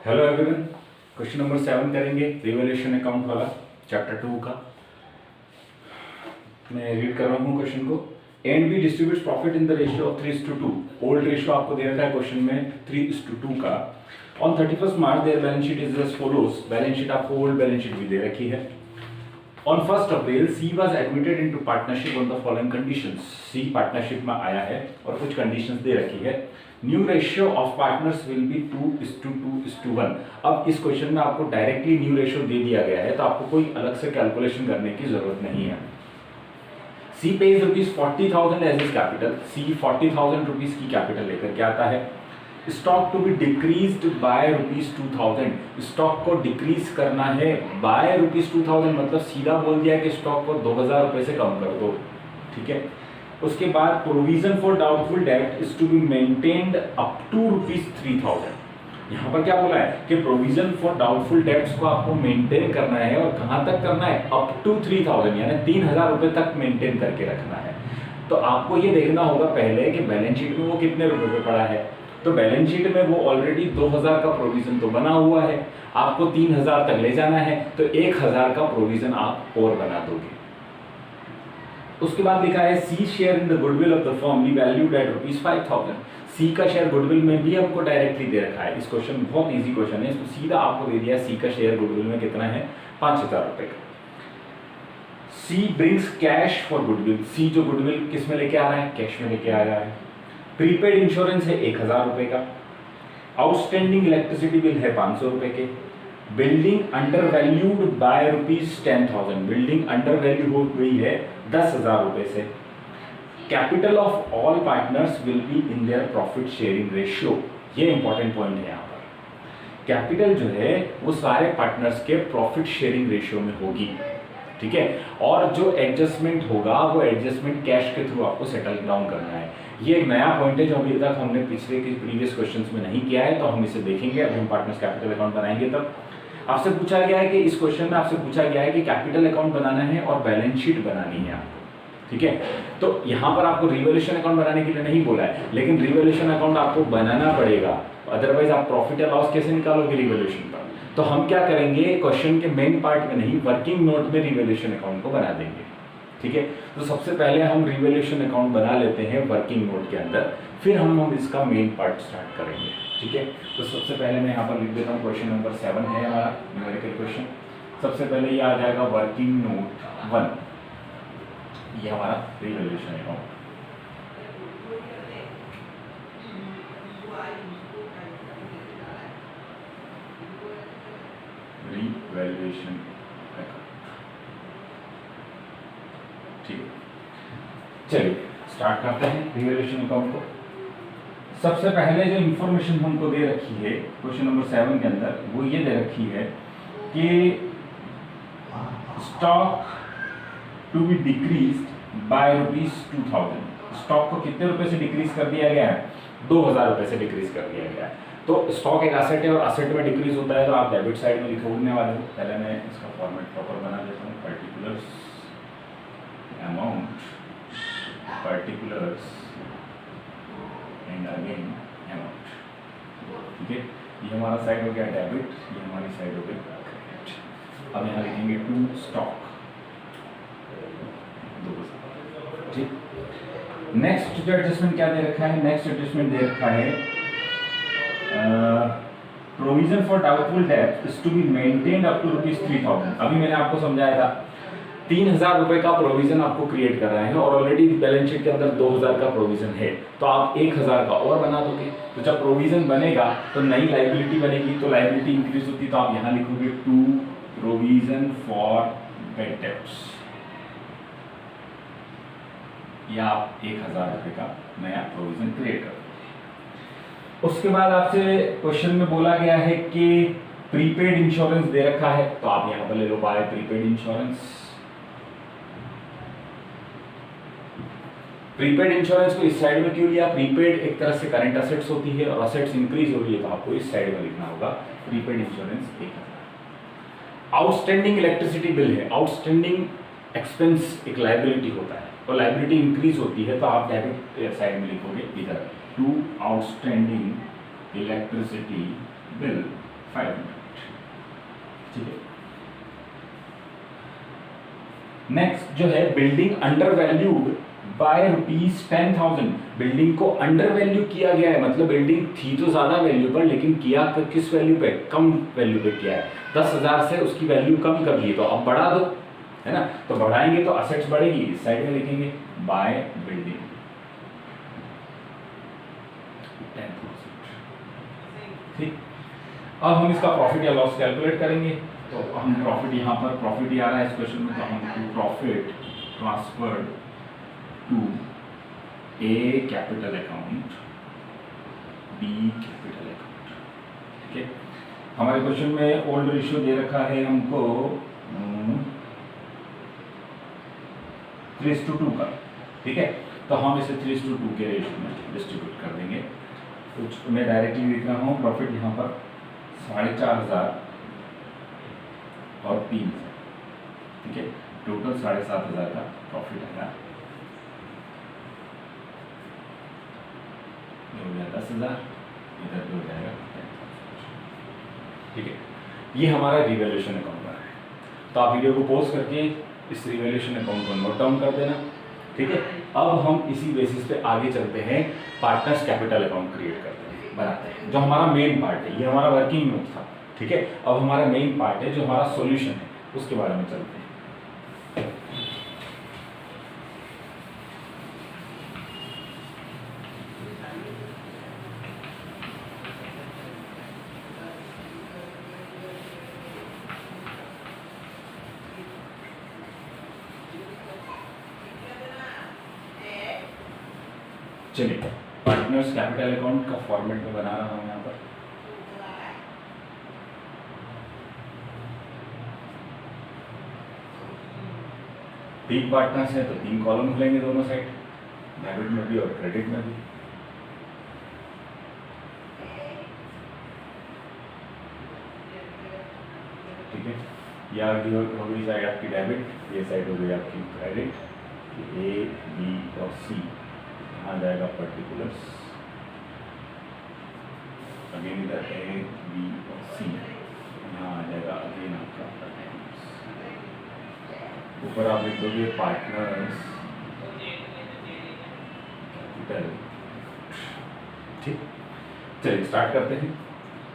Hello everyone, question number 7 करेंगे revaluation account वाला chapter 2 का। मैं रीड कर रहा हूँ क्वेश्चन को। A and B distributes profit in the ratio of 3:2। Old ratio आपको दे रखा है क्वेश्चन में 3:2 का। On 31 March their balance sheet is as follows. Balance sheet आपको ओल्ड बैलेंस शीट भी दे रखी है। On 1 April C was admitted into partnership on the following conditions. C partnership में आया है और कुछ कंडीशंस दे रखी है। New ratio of partners will be 2:2:1। अब इस क्वेश्चन में आपको डायरेक्टली न्यू रेशियो दे दिया गया है, तो आपको कोई अलग से कैलकुलेशन करने की जरूरत नहीं है। C pays ₹40,000 as is capital. C 40,000 rupees की कैपिटल लेकर के आता है। Stock to be decreased by ₹2,000। Stock को डिक्रीज करना है बाय ₹2,000, मतलब सीधा बोल दिया कि स्टॉक को 2,000 रुपए से कम कर दो। ठीक है। उसके बाद provision for doubtful debt is to be maintained up to ₹3,000। यहाँ पर क्या बोला है कि प्रोविजन फॉर डाउटफुल डेट्स को आपको मेंटेन करना है, और कहां तक करना है? अप टू 3,000, यानी 3,000 रुपए तक मेंटेन करके रखना है। तो आपको ये देखना होगा पहले कि बैलेंस शीट में वो कितने रुपए पे पड़ा है। तो बैलेंस शीट में वो ऑलरेडी 2,000 का प्रोविजन तो बना हुआ है, आपको 3,000 तक ले जाना है, तो 1,000 का प्रोविजन आप और बना दोगे। उसके बाद लिखा है C share in the goodwill of the firm be valued at ₹5,000। C का शेयर गुडविल में भी हमको डायरेक्टली दे रखा है। इस क्वेश्चन बहुत इजी क्वेश्चन है, इसको सीधा आपको दे दिया। सी का शेयर गुडविल में कितना है? 5,000 रुपए का। सी ब्रिंग्स कैश फॉर गुडविल। सी जो गुडविल किस में लेके आ रहा है? कैश में लेके आ रहा है। प्रीपेड इंश्योरेंस है 1,000 रुपए का। आउटस्टैंडिंग इलेक्ट्रिसिटी बिल है 500 रुपए के। Building under valued bye ₹10,000। Building under value हो गई है 10,000 रुपए से। Capital of all partners will be in their profit sharing ratio. ये इंपॉर्टेंट पॉइंट है यहाँ पर। कैपिटल जो है वो सारे पार्टनर्स के प्रॉफिट शेयरिंग रेशियो में होगी। ठीक है। और जो एडजस्टमेंट होगा वो एडजस्टमेंट कैश के थ्रू आपको सेटल डाउन करना है। ये एक नया पॉइंट है जो अभी तक हमने पिछले के प्रीवियस क्वेश्चंस में नहीं किया है, तो हम इसे देखेंगे। अभी हम पार्टनर्स कैपिटल अकाउंट बनाएंगे तब। आपसे पूछा गया है कि इस क्वेश्चन में आपसे पूछा गया है कि कैपिटल अकाउंट बनाना है और बैलेंस शीट बनानी है आपको। ठीक है। तो यहाँ पर आपको रिवैल्यूएशन अकाउंट बनाने के लिए नहीं बोला है, लेकिन रिवैल्यूएशन अकाउंट आपको बनाना पड़ेगा, अदरवाइज आप प्रॉफिट या लॉस कैसे निकालोगे रिवैल्यूएशन पर। तो हम क्या करेंगे, क्वेश्चन के मेन पार्ट में नहीं, वर्किंग नोट में रिवैल्यूएशन अकाउंट को बना देंगे। ठीक है। तो सबसे पहले हम रिवैल्यूएशन अकाउंट बना लेते हैं वर्किंग नोट के अंदर, फिर हम इसका मेन पार्ट स्टार्ट करेंगे। ठीक है। तो सबसे पहले मैं यहाँ पर लिख देता हूँ, क्वेश्चन नंबर 7 है हमारा न्यूमेरिकल क्वेश्चन। सबसे पहले ये आ जाएगा वर्किंग नोट 1, ये हमारा रिवैल्यूएशन अकाउंट। Revaluation account. ठीक है, चलिए स्टार्ट करते हैं रिवैल्यूएशन अकाउंट को। सबसे पहले जो इंफॉर्मेशन हमको दे रखी है क्वेश्चन नंबर 7 के अंदर, वो ये दे रखी है कि stock to be decreased by ₹2,000। Stock को कितने रुपए से डिक्रीज कर दिया गया है? 2,000 रुपए से डिक्रीज कर दिया गया है। तो स्टॉक एक एसेट है और एसेट में डिक्रीज होता है, तो आप डेबिट साइड में लिखने वाले हो। पहले मैं इसका फॉर्मेट प्रॉपर बना देता हूँ। Particulars amount, particulars and again amount. ठीक है। ये हमारा साइड हो गया डेबिट, ये हमारी साइड हो गई क्रेडिट। अब यहाँ लिखेंगे टू स्टॉक 2,000। ठीक। नेक्स्ट जो एडजस्टमेंट क्या दे रखा है? नेक्स्ट एडजस्टमेंट दे रखा है provision for doubtful debt is to be maintained up to ₹3,000। अभी मैंने आपको समझाया था 3,000 रुपए का प्रोविजन आपको क्रिएट कर रहा है, और ऑलरेडी बैलेंस शीट के अंदर 2,000 का प्रोविजन है, तो आप 1,000 का और बना दोगे। तो जब प्रोविजन बनेगा तो नई लाइबिलिटी बनेगी, तो लाइबिलिटी इंक्रीज होती है, तो आप यहाँ लिखोगे to provision for bad debts, या आप 1,000 रुपए का नया प्रोविजन क्रिएट कर। उसके बाद आपसे क्वेश्चन में बोला गया है कि प्रीपेड इंश्योरेंस दे रखा है, तो आप यहाँ पर ले लो by prepaid insurance. Prepaid insurance को इस साइड में क्यों लिया? प्रीपेड एक तरह से करंट असेट्स होती है, और असेट्स इंक्रीज हो रही है, तो आपको इस साइड में लिखना होगा prepaid insurance 1,000। Outstanding electricity bill है। आउटस्टैंडिंग एक्सपेंस एक लायबिलिटी होता है, तो लायबिलिटी इंक्रीज होती है, तो आप डेबिट साइड में लिखोगे इधर टू आउटस्टैंडिंग इलेक्ट्रिसिटी बिल ठीक है। नेक्स्ट जो है building under valued bye ₹10,000। Building को अंडर वैल्यू किया गया है, मतलब बिल्डिंग थी तो ज्यादा वैल्यू पर, लेकिन किया किस वैल्यू पे, कम वैल्यू पे किया है। 10,000 से उसकी वैल्यू कम कर ली, तो अब बढ़ा दो, है ना। तो बढ़ाएंगे तो असेट्स बढ़ेगी, इस साइड में लिखेंगे बाय बिल्डिंग 10,000। ठीक, अब हम इसका प्रॉफिट या लॉस कैलकुलेट करेंगे। तो हम प्रॉफिट, यहाँ पर प्रॉफिट ही आ रहा है इस क्वेश्चन में, तो हम profit transferred to A capital account B capital account. ठीक है, हमारे क्वेश्चन में ओल्ड रेशियो दे रखा है हमको 3:2 का। ठीक है, तो हम इसे 3:2 के रेशियो में डिस्ट्रीब्यूट कर देंगे। तो मैं डायरेक्टली लिख रहा हूँ प्रॉफिट यहाँ पर 4,500 और 3,000। ठीक है, टोटल 7,500 का प्रॉफिट आएगा। ये हो गया 10,000, इधर हो जाएगा 10,000। ठीक है, ये हमारा रिवैल्यूएशन अकाउंट है। तो आप वीडियो को पॉज करके इस रिवैल्यूएशन अकाउंट को नोट डाउन कर देना। ठीक है, अब हम इसी बेसिस पे आगे चलते हैं, पार्टनर्स कैपिटल अकाउंट क्रिएट करते हैं, बनाते हैं, जो हमारा मेन पार्ट है। ये हमारा वर्किंग नोट था। ठीक है, अब हमारा मेन पार्ट है जो हमारा सॉल्यूशन है, उसके बारे में चलते हैं। चलिए, पार्टनर्स कैपिटल अकाउंट का फॉर्मेट में बना रहा हूं यहाँ पर। तीन पार्टनर्स है तो 3 कॉलम खुलेंगे दोनों साइड, डेबिट में भी और क्रेडिट में भी। ठीक है, यह हो गई साइड आपकी डेबिट, ये साइड हो गई आपकी क्रेडिट। ए बी और सी, यहाँ जाएगा पर्टिकुलर्स, अगेन इधर ए बी और सी, यहाँ आ जाएगा अगेन आपका पर्टिकुलर्स। ऊपर आप लिख दोगे पार्टनर्स कैपिटल। ठीक, चलिए स्टार्ट करते हैं।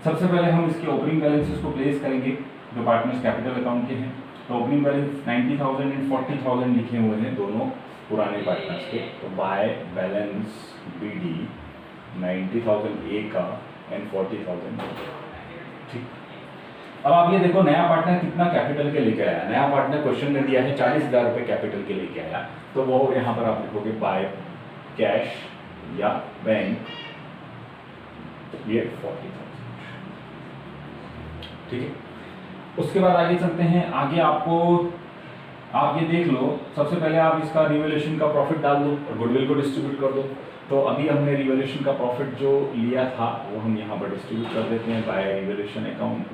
सबसे पहले हम इसके ओपनिंग बैलेंसेस को प्लेस करेंगे जो पार्टनर्स कैपिटल अकाउंट के हैं। तो ओपनिंग बैलेंस 90,000 एंड 40,000 लिखे हुए हैं दोनों पुराने पार्टनर्स के। तो बाय बैलेंस BD 90,000 ए का एंड 40,000। ठीक, अब आप ये देखो नया पार्टनर कितना कैपिटल के लेके आया। नया पार्टनर क्वेश्चन में दिया है 40,000 रुपये कैपिटल के लेके आया, तो वो यहाँ पर आप लिखोगे बाय कैश या बैंक, ये 40,000। ठीक है, उसके बाद आगे चलते हैं। आगे आपको, आप ये देख लो, सबसे पहले आप इसका रिवैल्यूएशन का प्रॉफिट डाल दो और गुडविल को डिस्ट्रीब्यूट कर दो। तो अभी हमने रिवैल्यूएशन का प्रॉफिट जो लिया था वो हम यहाँ पर डिस्ट्रीब्यूट कर देते हैं बाय रिवैल्यूएशन अकाउंट।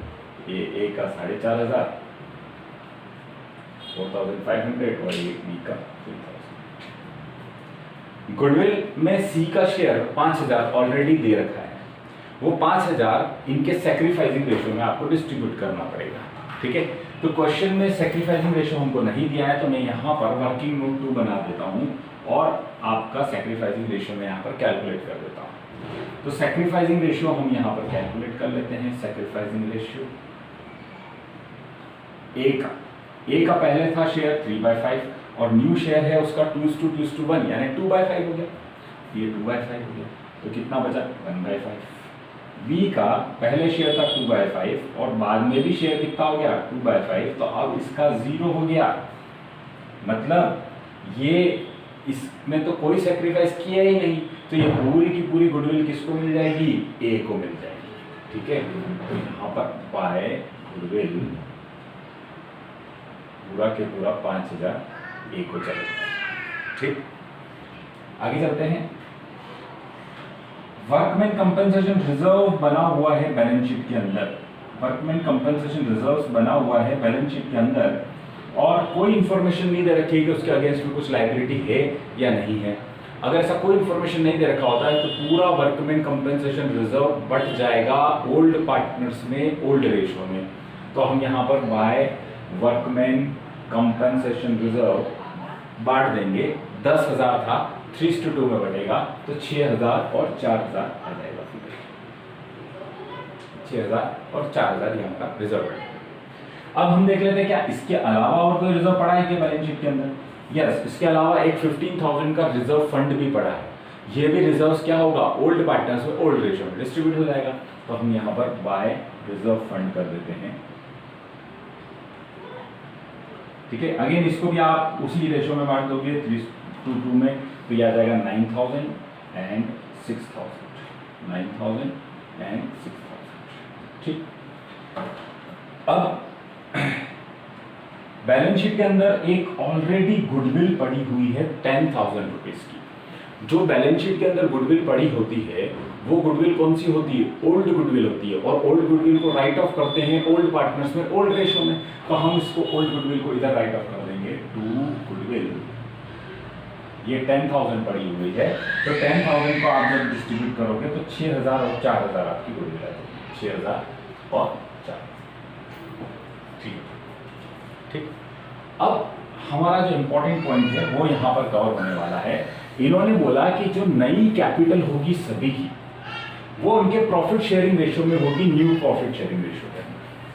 ये ए का 4,500, 4,500 और ये बी का 3,000। गुडविल में सी का शेयर 5,000 ऑलरेडी दे रखा है, वो 5,000 इनके सैक्रिफाइसिंग रेशियो में आपको डिस्ट्रीब्यूट करना पड़ेगा। ठीक है, तो क्वेश्चन में सैक्रिफाइसिंग रेशियो हमको नहीं दिया है, तो मैं यहाँ पर वर्किंग नोट 2 बना देता हूँ और आपका सैक्रिफाइसिंग रेशियो में यहाँ पर कैलकुलेट कर देता हूँ। तो सैक्रिफाइसिंग रेशियो हम यहाँ पर कैलकुलेट कर लेते हैं। सैक्रिफाइसिंग रेशियो ए का पहले था शेयर 3/5 और न्यू शेयर है उसका 2:1 यानी 2/5 हो गया, ये 2/5 हो गया, तो कितना बचा 1/5। बी का पहले शेयर था 2/5 और बाद में भी शेयर कितना हो गया 2/5, तो अब इसका 0 हो गया। मतलब ये इसमें तो कोई सेक्रीफाइस किया ही नहीं, तो ये पूरी की पूरी गुडविल किसको मिल जाएगी, ए को मिल जाएगी। ठीक है, तो यहाँ पर बाय गुडविल पूरा के पूरा 5,000 ए को चलेगा। ठीक, आगे चलते हैं। वर्कमैन कंपनसेशन रिजर्व बना हुआ है बैलेंस शीट के अंदर। वर्कमैन कंपनसेशन रिजर्व बना हुआ है बैलेंस शीट के अंदर और कोई इंफॉर्मेशन नहीं दे रखी है कि उसके अगेंस्ट में कुछ लायबिलिटी है या नहीं है। अगर ऐसा कोई इन्फॉर्मेशन नहीं दे रखा होता है तो पूरा वर्कमैन कंपेंसेशन रिजर्व बट जाएगा ओल्ड पार्टनर्स में ओल्ड रेशियो में। तो हम यहाँ पर बाय वर्कमैन कंपेंसेशन रिजर्व बांट देंगे। 10,000 था, 3:2 में बटेगा तो 6,000 और 4,000 आ जाएगा। 6,000 और 4,000 ये हमारा रिजर्व है। अब हम देख लेते हैं क्या इसके अलावा और कोई रिजर्व पड़ा है क्या बैलेंस शीट के अंदर। यस, इसके अलावा एक 15,000 का रिजर्व फंड भी पड़ा है। ये भी रिजर्व्स क्या होगा, ओल्ड पार्टनर्स में ओल्ड रेशियो में डिस्ट्रीब्यूट हो जाएगा। तो हम यहाँ पर बाय रिजर्व फंड कर देते हैं। ठीक है, अगेन इसको भी आप उसी रेशियो में बांट दोगे 3:2 में, तो ये आ जाएगा 9,000 एंड 6,000। 9,000 एंड 6,000। ठीक, अब बैलेंस शीट के अंदर एक ऑलरेडी गुडविल पड़ी हुई है 10,000 रुपीज की। जो बैलेंस शीट के अंदर गुडविल पड़ी होती है वो गुडविल कौन सी होती है, ओल्ड गुडविल होती है। और ओल्ड गुडविल को राइट ऑफ करते हैं ओल्ड पार्टनर्स में ओल्ड रेशियो में। तो हम इसको ओल्ड गुडविल को इधर राइट ऑफ कर देंगे टू गुडविल। ये 10,000 पड़ी हुई है, तो 10,000 को आप जब डिस्ट्रीब्यूट करोगे तो 6,000 और 4,000 आपकी गुडविल आ जाएगी। 6,000 और 4,000। ठीक, अब हमारा जो इंपॉर्टेंट पॉइंट है वो यहाँ पर कवर होने वाला है। इन्होंने बोला कि जो नई कैपिटल होगी सभी की, वो उनके प्रॉफिट शेयरिंग रेशियो में होगी, न्यू प्रॉफिट शेयरिंग रेशियो में।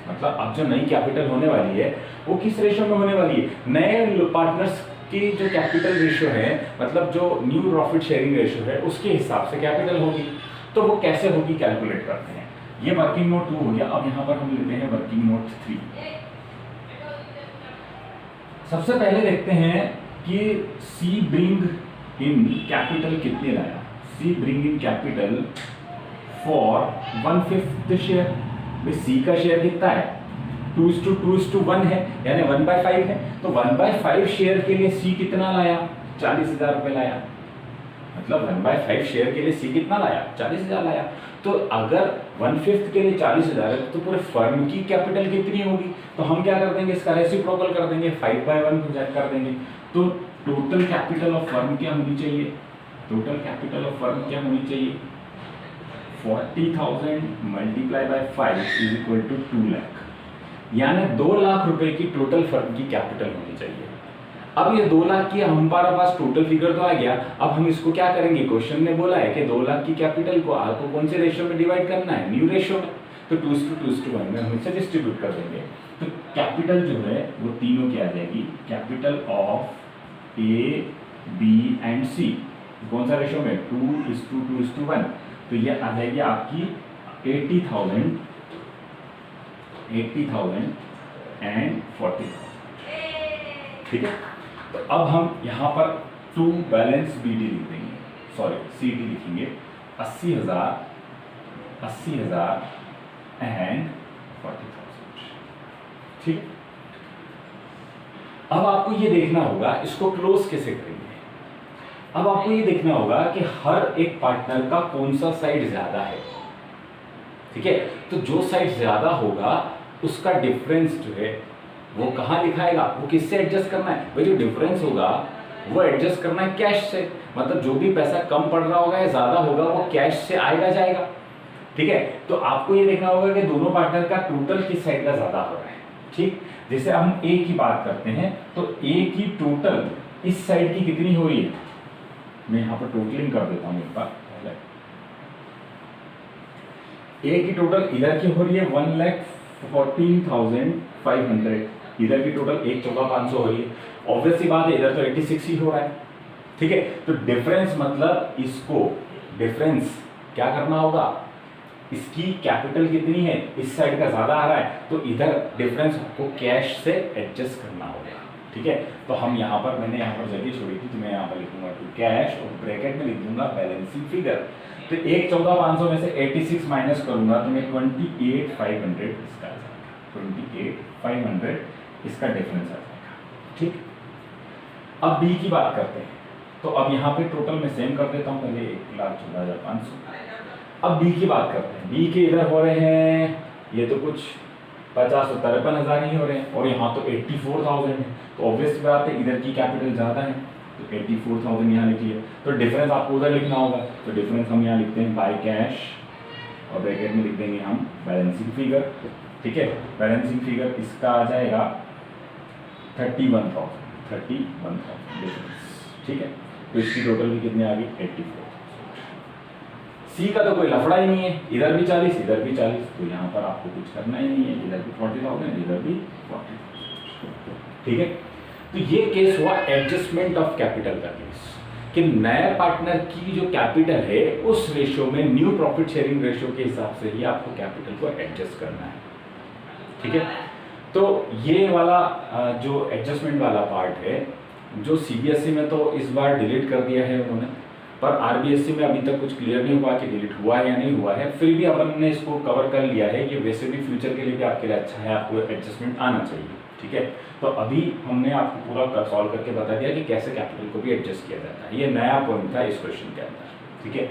मतलब अब जो नई कैपिटल होने वाली है वो किस रेशियो में होने वाली है, नए पार्टनर्स की जो कैपिटल रेशियो है, मतलब जो न्यू प्रॉफिट शेयरिंग रेशियो है उसके हिसाब से कैपिटल होगी। तो वो कैसे होगी कैलकुलेट करते हैं। ये वर्किंग नोट 2 हो गया। अब यहाँ पर हम लेते हैं वर्किंग नोट 3। सबसे पहले देखते हैं कि सी ब्रिंग इन कैपिटल कितने लाया। C bring in capital for 1/5 share. भाई सी का शेयर कितना है, 2:2:1 है, यानी 1/5 है। तो 1/5 शेयर के लिए सी कितना लाया, 40,000 रुपए लाया। मतलब 1/5 शेयर के लिए सी कितना लाया, 40,000 लाया। तो अगर 1/5 के लिए 40,000 है तो पूरे फर्म की कैपिटल कितनी होगी। तो हम क्या कर देंगे, इसका रेसिप्रोकल कर देंगे, 5/1 प्रोजेक्ट कर देंगे। तो टोटल कैपिटल ऑफ फर्म क्या होनी चाहिए, टोटल कैपिटल ऑफ फर्म क्या होनी चाहिए, 40,000 multiply by 5 is equal to 2 lakh. यानी 2 लाख रुपए की टोटल फर्म की कैपिटल होनी चाहिए। अब ये 2 लाख की हमारे पास टोटल फिगर तो आ गया। अब हम इसको क्या करेंगे, क्वेश्चन ने बोला है कि 2 लाख की कैपिटल को आपको कौन से रेशियो में डिवाइड करना है, न्यू रेशियो में। तो 2:2:1 में हम इसे डिस्ट्रीब्यूट कर देंगे। तो कैपिटल जो है वो तीनों की आ जाएगी, capital of A B and C कौन सा रेशियो में, 2:2:1। तो ये आ जाएगी आपकी 80,000 एंड 40,000। ठीक है, तो अब हम यहाँ पर टू बैलेंस बी डी लिख देंगे, सॉरी सी डी लिखेंगे। 80,000 एंड 40,000। ठीक, अब आपको ये देखना होगा इसको क्लोज कैसे करेंगे। अब आपको ये देखना होगा कि हर एक पार्टनर का कौन सा साइड ज्यादा है। ठीक है, तो जो साइड ज्यादा होगा उसका डिफरेंस जो है वो कहाँ लिखाएगा, वो किससे एडजस्ट करना है, भाई जो डिफरेंस होगा वो एडजस्ट करना है कैश से। मतलब जो भी पैसा कम पड़ रहा होगा या ज्यादा होगा वो कैश से आएगा जाएगा। ठीक है, तो आपको ये देखना होगा कि दोनों पार्टनर का टोटल किस साइड का ज्यादा हो रहा है। ठीक, जैसे हम ए की बात करते हैं तो ए की टोटल इस साइड की कितनी हो रही है, मैं यहाँ पर टोटलिंग कर देता हूँ एक बार पहले। ए की टोटल इधर की हो रही है 1,14,500, इधर की टोटल 1,14,500 हो रही है। ऑब्वियस सी बात है इधर तो 86 ही हो रहा है। ठीक है, तो डिफरेंस मतलब इसको डिफरेंस क्या करना होगा, इसकी कैपिटल कितनी है, इस साइड का ज्यादा आ रहा है तो इधर डिफरेंस को कैश से एडजस्ट करना होगा। ठीक है, तो हम यहाँ पर मैंने यहाँ पर जगह छोड़ी थी तो मैं यहाँ पर लिखूंगा टू कैश और ब्रैकेट में लिख दूंगा बैलेंसिंग फिगर। तो 1,14,500 में से 86 माइनस करूंगा तो मैं 28,500 इसका आ जाएगा, 28,500 इसका डिफरेंस आ जाएगा। ठीक, अब बी की बात करते हैं। तो अब यहाँ पे टोटल में सेम कर देता हूँ, पहले 1,14,500। अब बी की बात करते हैं। बी के इधर हो रहे हैं ये तो कुछ 50,53,000 ही हो रहे हैं और यहाँ तो 84,000 है। तो ऑब्वियस बात है इधर की कैपिटल ज़्यादा है तो 84,000 यहाँ लिख लिया। तो डिफरेंस आपको उधर लिखना होगा, तो डिफरेंस हम यहाँ लिखते हैं बाय कैश और ब्रैकेट में लिख देंगे हम बैलेंसिंग फिगर। ठीक है, बैलेंसिंग फिगर इसका आ जाएगा 31,000 डिफरेंस। ठीक है, तो इसकी टोटल भी कितनी आ गई 84। सी का तो कोई लफड़ा ही नहीं है, इधर भी 40 इधर भी 40, तो यहाँ पर आपको कुछ करना ही नहीं है, इधर भी 40,000 इधर भी 40,000। ठीक है, तो ये केस हुआ एडजस्टमेंट ऑफ कैपिटल का केस, कि नए पार्टनर की जो कैपिटल है उस रेशियो में न्यू प्रॉफिट शेयरिंग रेशियो के हिसाब से ही आपको कैपिटल को एडजस्ट करना है। ठीक है, तो ये वाला जो एडजस्टमेंट वाला पार्ट है, जो सीबीएसई में तो इस बार डिलीट कर दिया है उन्होंने, पर आरबीएसई में अभी तक कुछ क्लियर नहीं हुआ कि डिलीट हुआ है या नहीं हुआ है। फिर भी अपन ने इसको कवर कर लिया है कि वैसे भी फ्यूचर के लिए भी आपके लिए अच्छा है, आपको एडजस्टमेंट आना चाहिए। ठीक है, तो अभी हमने आपको पूरा सॉल्व करके बता दिया कि कैसे कैपिटल को भी एडजस्ट किया जाता है। ये नया पॉइंट था इस क्वेश्चन के अंदर। ठीक है,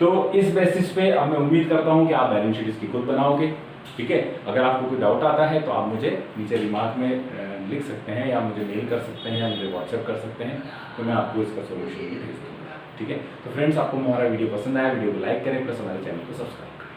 तो इस बेसिस पे अब मैं उम्मीद करता हूँ कि आप बैलेंस शीट इसकी खुद बनाओगे। ठीक है, अगर आपको कोई डाउट आता है तो आप मुझे नीचे रिमार्क में लिख सकते हैं, या मुझे मेल कर सकते हैं, या मुझे व्हाट्सएप कर सकते हैं, तो मैं आपको इसका सोल्यूशन भी भेज दूँगा। ठीक है, तो फ्रेंड्स, आपको हमारा वीडियो पसंद आया, वीडियो को लाइक करें, प्लस हमारे चैनल को सब्सक्राइब करें।